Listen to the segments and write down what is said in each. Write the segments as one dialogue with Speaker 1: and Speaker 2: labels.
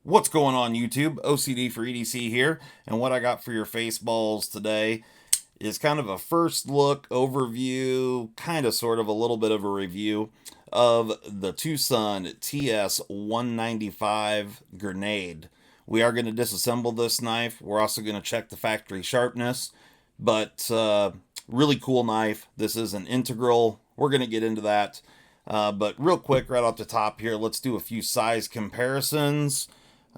Speaker 1: What's going on YouTube? OCD for EDC here, and what I got for your face balls today is kind of a first look overview, kind of sort of a little bit of a review of the TwoSun TS195 grenade. We are going to disassemble this knife. We're also going to check the factory sharpness, but really cool knife. This is an integral. We're going to get into that. But real quick, right off the top here, let's do a few size comparisons.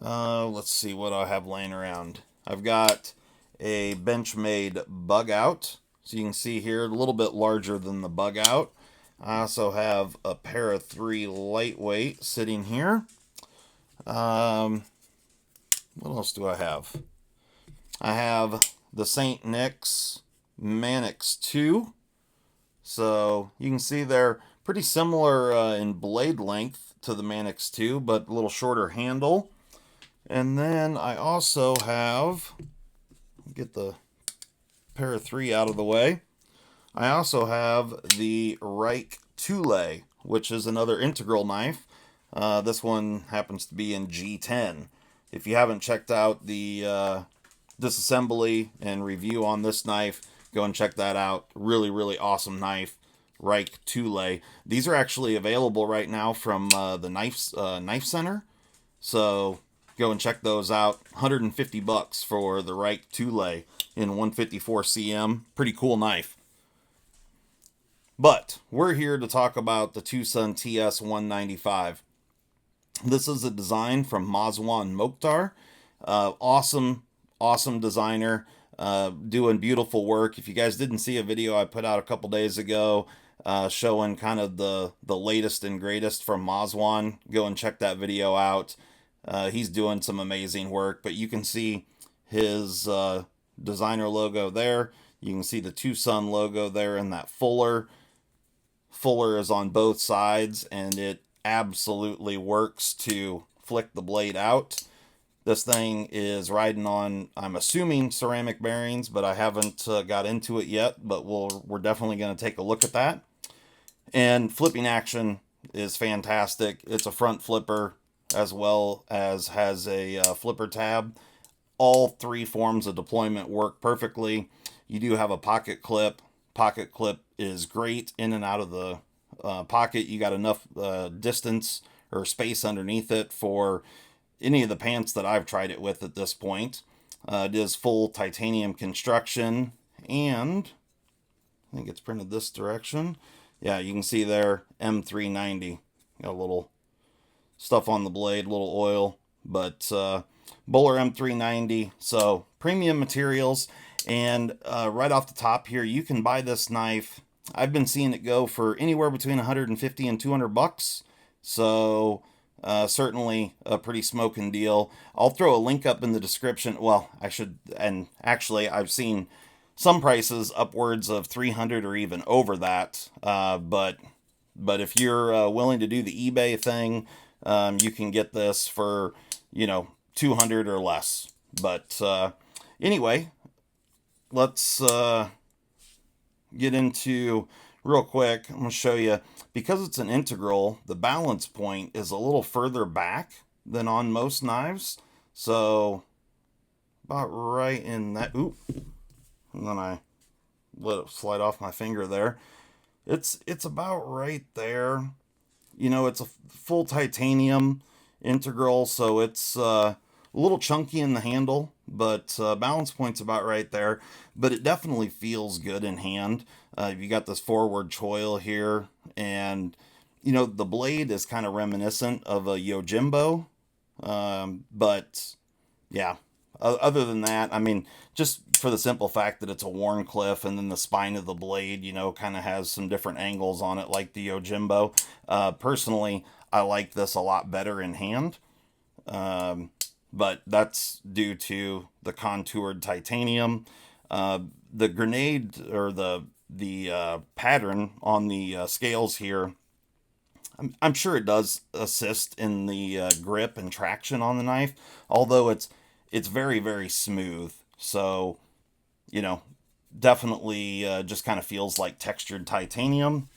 Speaker 1: Let's see what I have laying around. I've got a Benchmade bug out. So you can see here, a little bit larger than the bug out. I also have a pair of 3 lightweight sitting here. Um, what else do I have? I have the St. Nick's Mannix 2. So you can see they're pretty similar in blade length to the Mannix 2, but a little shorter handle. And then I also have, get the pair of 3 out of the way. I also have the Reich Thule, which is another integral knife. This one happens to be in G10. If you haven't checked out the disassembly and review on this knife, go and check that out. Really, really awesome knife. Reich Thule. These are actually available right now from the Knife Center. So go and check those out. 150 bucks for the Reich Thule in 154 cm. Pretty cool knife. But we're here to talk about the TwoSun TS195. This is a design from Mazwan Mokhtar. Awesome designer. Doing beautiful work. If you guys didn't see a video I put out a couple days ago showing kind of the latest and greatest from Mazwan, go and check that video out. He's doing some amazing work, but you can see his designer logo there. You can see the TwoSun logo there in that fuller. Fuller is on both sides, and it absolutely works to flick the blade out. This thing is riding on, I'm assuming, ceramic bearings, but I haven't got into it yet, but we're definitely going to take a look at that. And flipping action is fantastic. It's a front flipper as well as has a flipper tab. All 3 forms of deployment work perfectly. You do have a pocket clip. Pocket clip is great in and out of the pocket. You got enough distance or space underneath it for any of the pants that I've tried it with at this point. It is full titanium construction, and I think it's printed this direction. Yeah, you can see there, M390. Got a little stuff on the blade, a little oil, but Bowler M390, so premium materials. And right off the top here, you can buy this knife. I've been seeing it go for anywhere between 150 and 200 bucks. So certainly a pretty smoking deal. I'll throw a link up in the description. Well, I should, and actually I've seen some prices upwards of 300 or even over that. But if you're willing to do the eBay thing, you can get this for, 200 or less. But anyway, let's get into real quick. I'm going to show you, because it's an integral, the balance point is a little further back than on most knives. So about right in that, oop, and then I let it slide off my finger there. It's about right there. It's a full titanium integral, so it's a little chunky in the handle, but balance point's about right there. But it definitely feels good in hand. You got this forward choil here, and the blade is kind of reminiscent of a Yojimbo. But yeah, other than that, I mean, just for the simple fact that it's a Warncliffe, and then the spine of the blade, kind of has some different angles on it like the Yojimbo. Personally, I like this a lot better in hand. But that's due to the contoured titanium. The grenade, or the pattern on the scales here, I'm sure it does assist in the grip and traction on the knife, although it's very, very smooth. So, you know, definitely just kind of feels like textured titanium.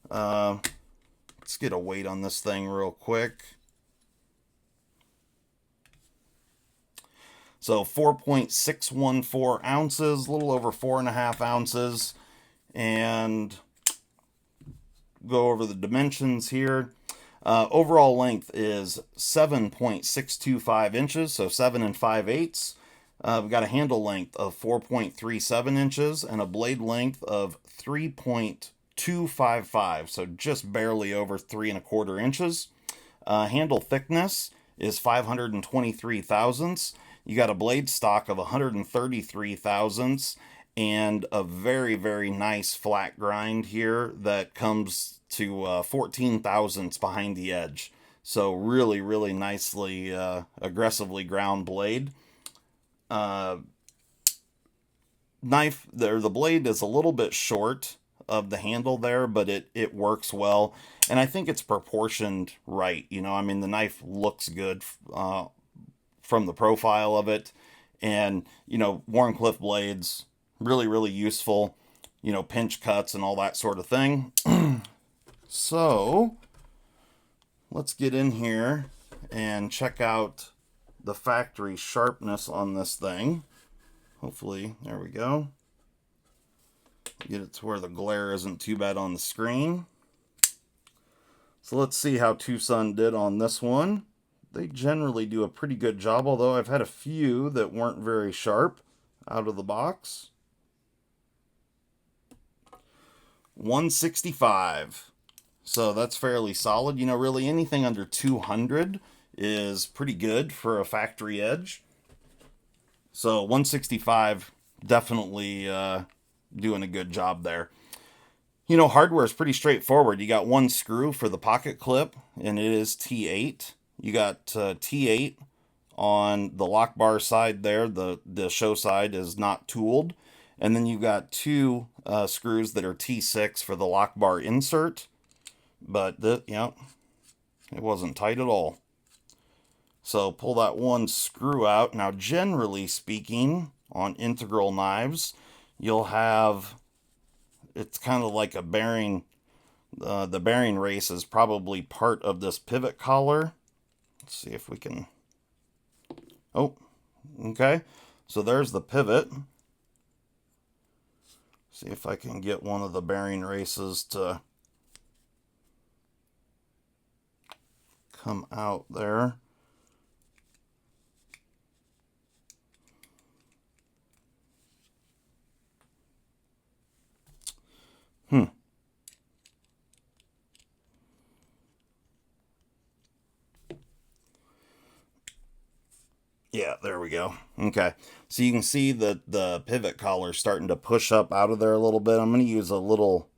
Speaker 1: Let's get a weight on this thing real quick. So 4.614 ounces, a little over 4.5 ounces. And go over the dimensions here. Overall length is 7.625 inches, so 7 5/8. We've got a handle length of 4.37 inches and a blade length of 3.255, so just barely over 3 1/4 inches. Handle thickness is 523 thousandths. You got a blade stock of 133 thousandths and a very, very nice flat grind here that comes to 14 thousandths behind the edge. So really, really nicely, aggressively ground blade. Knife there, the blade is a little bit short of the handle there, but it works well, and I think it's proportioned right. You know, I mean, the knife looks good from the profile of it, and you know, Wharncliffe blades really, really useful. You know, pinch cuts and all that sort of thing. So let's get in here and check out the factory sharpness on this thing. Hopefully, there we go. Get it to where the glare isn't too bad on the screen. So let's see how TwoSun did on this one. They generally do a pretty good job, although I've had a few that weren't very sharp out of the box. 165. So that's fairly solid. You know, really anything under 200 is pretty good for a factory edge. So 165, definitely doing a good job there. You know, hardware is pretty straightforward. You got one screw for the pocket clip, and it is T8. You got T8 on the lock bar side there. The show side is not tooled. And then you got two screws that are T6 for the lock bar insert. But, it wasn't tight at all. So pull that one screw out. Now, generally speaking, on integral knives, you'll have, it's kind of like a bearing. The bearing race is probably part of this pivot collar. Let's see if we can, oh, okay. So there's the pivot. See if I can get one of the bearing races to come out there. Yeah, there we go. Okay, so you can see that the pivot collar is starting to push up out of there a little bit. I'm going to use a little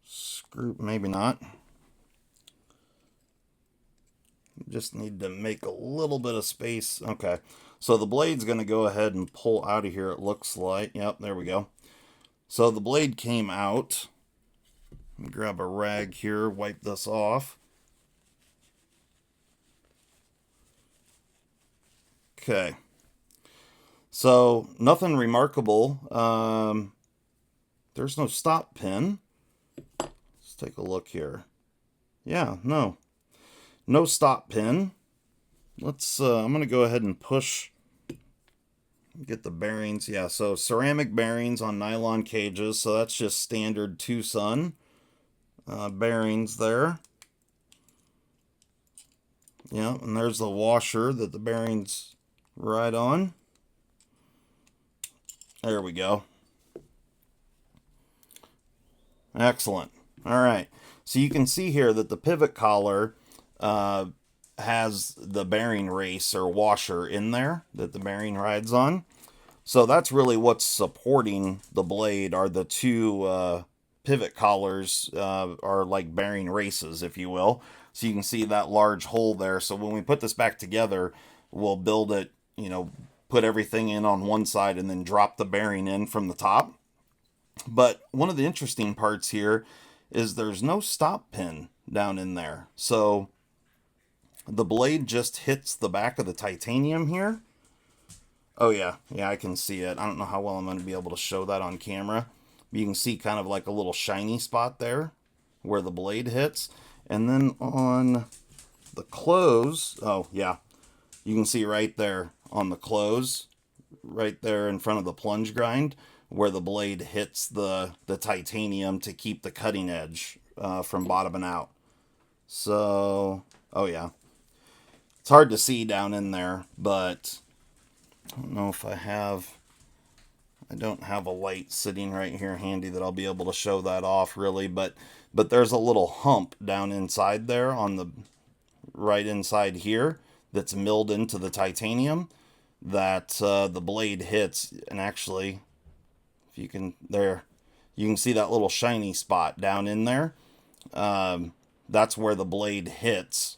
Speaker 1: screw, maybe not. Just need to make a little bit of space. Okay, so the blade's going to go ahead and pull out of here, it looks like. Yep, there we go. So the blade came out. Let me grab a rag here, wipe this off. Okay. So nothing remarkable. There's no stop pin. Let's take a look here. Yeah, no stop pin. Let's, I'm going to go ahead and push, get the bearings. Yeah, so ceramic bearings on nylon cages. So that's just standard TwoSun bearings there. Yeah, and there's the washer that the bearings ride on. There we go. Excellent. All right. So you can see here that the pivot collar has the bearing race or washer in there that the bearing rides on. So that's really what's supporting the blade are the two pivot collars are like bearing races, if you will. So you can see that large hole there. So when we put this back together, we'll build it, you know, put everything in on one side and then drop the bearing in from the top. But one of the interesting parts here is there's no stop pin down in there. So the blade just hits the back of the titanium here. Oh yeah, I can see it. I don't know how well I'm going to be able to show that on camera. You can see kind of like a little shiny spot there where the blade hits. And then on the close, oh yeah, you can see right there on the close right there in front of the plunge grind where the blade hits the titanium to keep the cutting edge from bottoming out. So, oh yeah, it's hard to see down in there, but I don't know if I don't have a light sitting right here handy that I'll be able to show that off really, but there's a little hump down inside there on the right inside here that's milled into the titanium that the blade hits. And actually, if you can, there, you can see that little shiny spot down in there. That's where the blade hits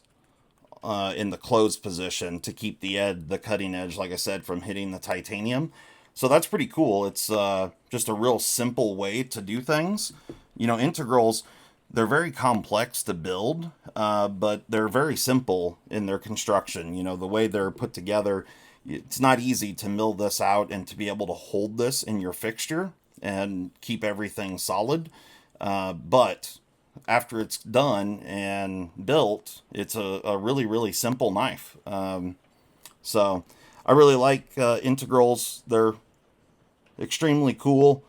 Speaker 1: in the closed position to keep the cutting edge, like I said, from hitting the titanium. So that's pretty cool. It's just a real simple way to do things. You know, integrals, they're very complex to build, but they're very simple in their construction. You know, the way they're put together, it's not easy to mill this out and to be able to hold this in your fixture and keep everything solid. But after it's done and built, it's a really, really simple knife. So I really like integrals. They're extremely cool.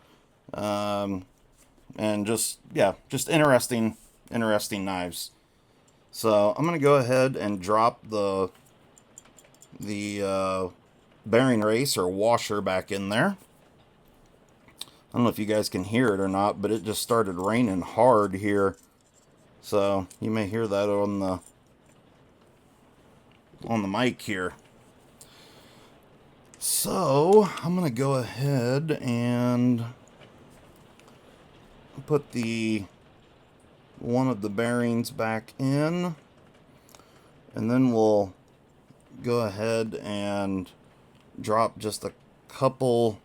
Speaker 1: And just, yeah, just interesting knives. So I'm going to go ahead and drop the bearing race or washer back in there. I don't know if you guys can hear it or not, but it just started raining hard here. So you may hear that on the mic here. So I'm going to go ahead and put one of the bearings back in, and then we'll go ahead and drop just a couple.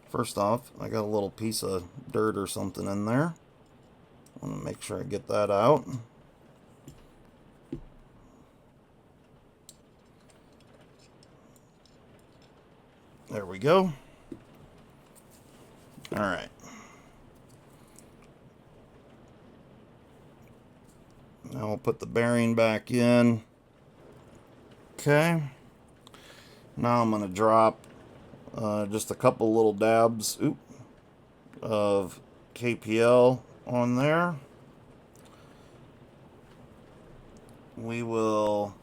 Speaker 1: First off, I got a little piece of dirt or something in there. I want to make sure I get that out. There we go. All right. Now we'll put the bearing back in. Okay. Now I'm going to drop just a couple little dabs of KPL on there. We will,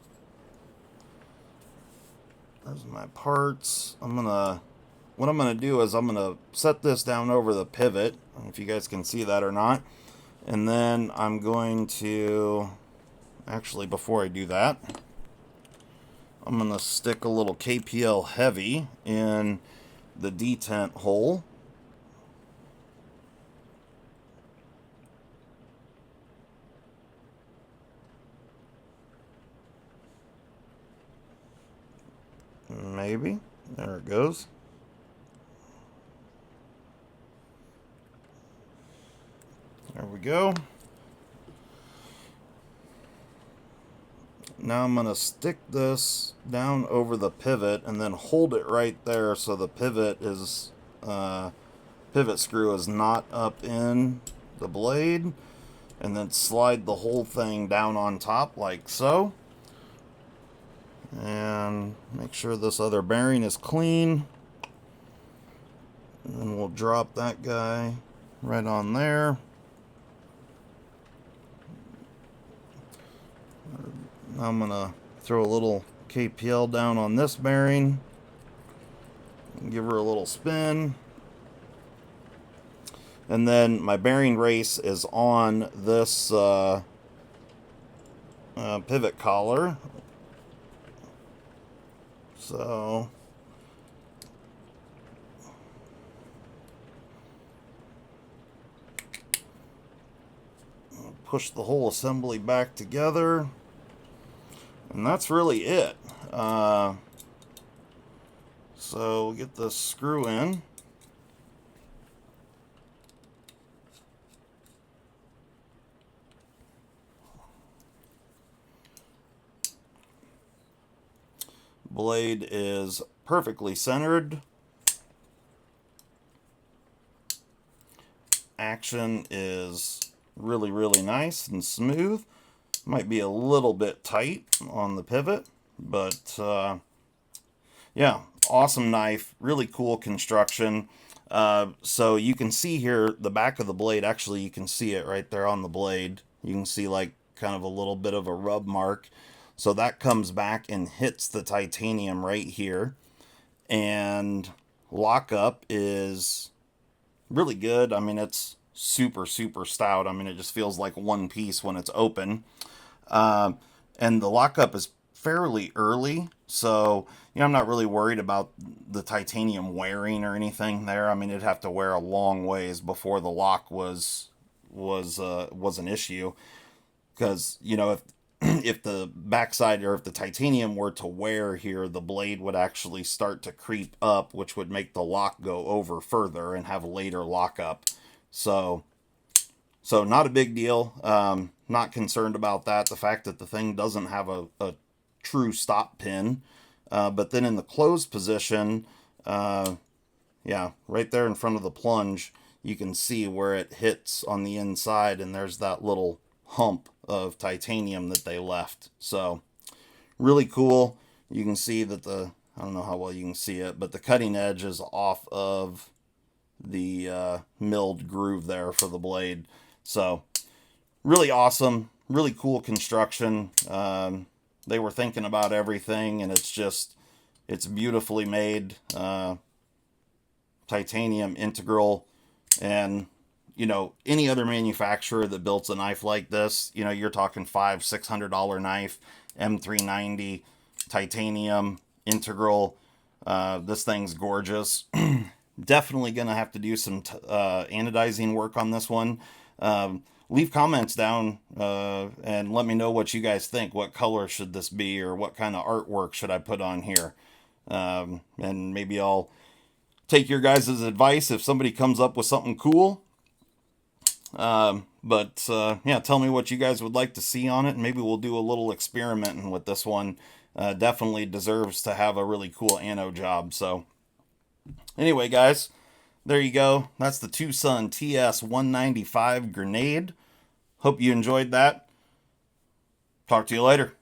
Speaker 1: there's my parts. What I'm gonna do is I'm gonna set this down over the pivot. I don't know if you guys can see that or not. And then I'm going to, actually before I do that, I'm gonna stick a little KPL heavy in the detent hole. Maybe. There it goes. There we go. Now I'm going to stick this down over the pivot and then hold it right there so the pivot screw is not up in the blade, and then slide the whole thing down on top like so. And make sure this other bearing is clean. And then we'll drop that guy right on there. I'm going to throw a little KPL down on this bearing and give her a little spin. And then my bearing race is on this pivot collar. So I'll push the whole assembly back together. And that's really it. So we'll get this screw in. Blade is perfectly centered. Action is really, really nice and smooth. Might be a little bit tight on the pivot, But yeah, awesome knife, really cool construction. So you can see here the back of the blade. Actually, you can see it right there on the blade. You can see like kind of a little bit of a rub mark. So that comes back and hits the titanium right here. And lockup is really good. I mean, it's super, super stout. I mean, it just feels like one piece when it's open. Uh, and the lockup is fairly early, so I'm not really worried about the titanium wearing or anything there. I mean, it'd have to wear a long ways before the lock was an issue, because if if the backside or if the titanium were to wear here, the blade would actually start to creep up, which would make the lock go over further and have a later lockup. So not a big deal. Not concerned about that. The fact that the thing doesn't have a true stop pin. But then in the closed position, yeah, right there in front of the plunge, you can see where it hits on the inside, and there's that little hump of titanium that they left. So really cool. You can see that I don't know how well you can see it, but the cutting edge is off of the milled groove there for the blade. So really awesome, really cool construction. They were thinking about everything, and it's beautifully made. Titanium integral, and any other manufacturer that builds a knife like this, you're talking $500-600 knife, M390, titanium integral. This thing's gorgeous. Definitely gonna have to do some anodizing work on this one. Leave comments down and let me know what you guys think. What color should this be, or what kind of artwork should I put on here? And maybe I'll take your guys' advice if somebody comes up with something cool. But yeah, tell me what you guys would like to see on it, and maybe we'll do a little experimenting with this one. Definitely deserves to have a really cool ano job. So anyway, guys, there you go. That's the TwoSun TS195 grenade. Hope you enjoyed that. Talk to you later.